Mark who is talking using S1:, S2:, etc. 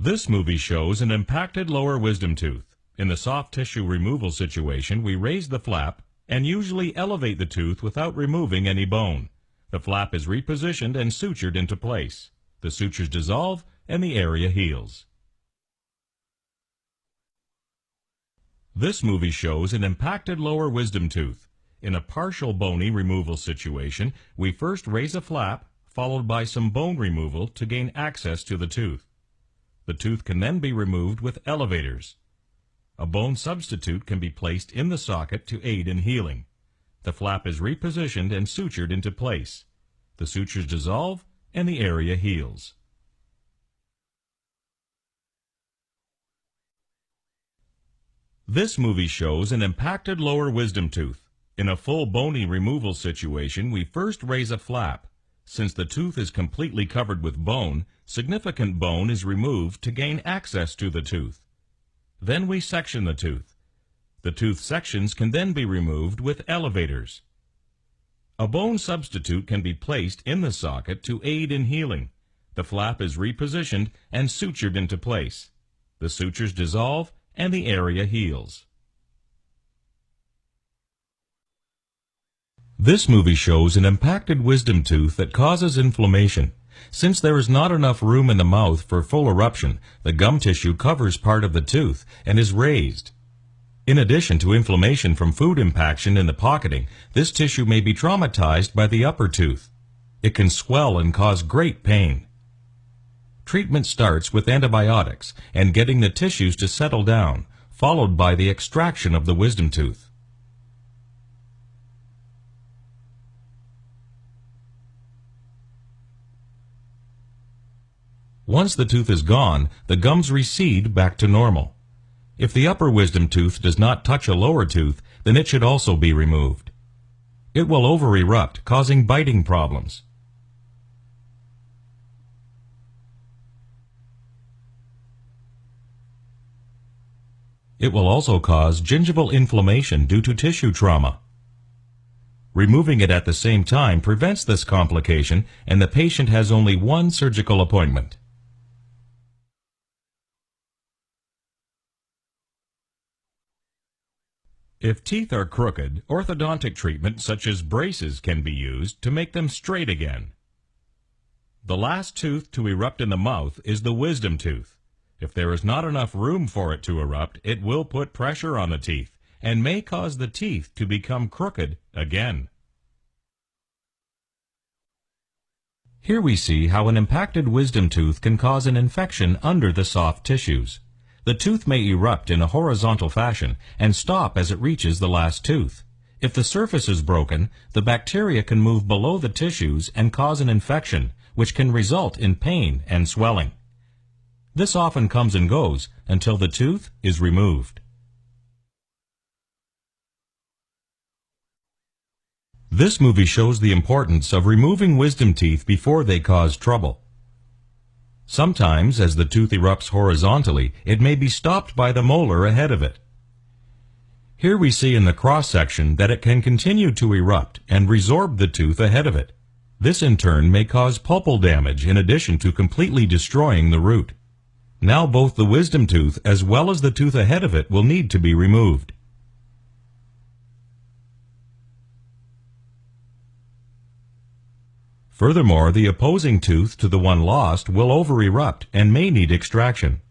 S1: This movie shows an impacted lower wisdom tooth. In the soft tissue removal situation, we raise the flap and usually elevate the tooth without removing any bone. The flap is repositioned and sutured into place. The sutures dissolve and the area heals. This movie shows an impacted lower wisdom tooth. In a partial bony removal situation, we first raise a flap, followed by some bone removal to gain access to the tooth. The tooth can then be removed with elevators. A bone substitute can be placed in the socket to aid in healing. The flap is repositioned and sutured into place. The sutures dissolve and the area heals. This movie shows an impacted lower wisdom tooth. In a full bony removal situation, we first raise a flap. Since the tooth is completely covered with bone, significant bone is removed to gain access to the tooth. Then we section the tooth. The tooth sections can then be removed with elevators. A bone substitute can be placed in the socket to aid in healing. The flap is repositioned and sutured into place. The sutures dissolve and the area heals. This movie shows an impacted wisdom tooth that causes inflammation. Since there is not enough room in the mouth for full eruption, the gum tissue covers part of the tooth and is raised. In addition to inflammation from food impaction in the pocketing, this tissue may be traumatized by the upper tooth. It can swell and cause great pain. Treatment starts with antibiotics and getting the tissues to settle down, followed by the extraction of the wisdom tooth. Once the tooth is gone, the gums recede back to normal. If the upper wisdom tooth does not touch a lower tooth, then it should also be removed. It will over-erupt, causing biting problems. It will also cause gingival inflammation due to tissue trauma. Removing it at the same time prevents this complication, and the patient has only one surgical appointment. If teeth are crooked, orthodontic treatment such as braces can be used to make them straight again. The last tooth to erupt in the mouth is the wisdom tooth. If there is not enough room for it to erupt, it will put pressure on the teeth and may cause the teeth to become crooked again. Here we see how an impacted wisdom tooth can cause an infection under the soft tissues. The tooth may erupt in a horizontal fashion and stop as it reaches the last tooth. If the surface is broken, the bacteria can move below the tissues and cause an infection, which can result in pain and swelling. This often comes and goes until the tooth is removed. This movie shows the importance of removing wisdom teeth before they cause trouble. Sometimes, as the tooth erupts horizontally, it may be stopped by the molar ahead of it. Here we see in the cross-section that it can continue to erupt and resorb the tooth ahead of it. This in turn may cause pulpal damage in addition to completely destroying the root. Now both the wisdom tooth as well as the tooth ahead of it will need to be removed. Furthermore, the opposing tooth to the one lost will over-erupt and may need extraction.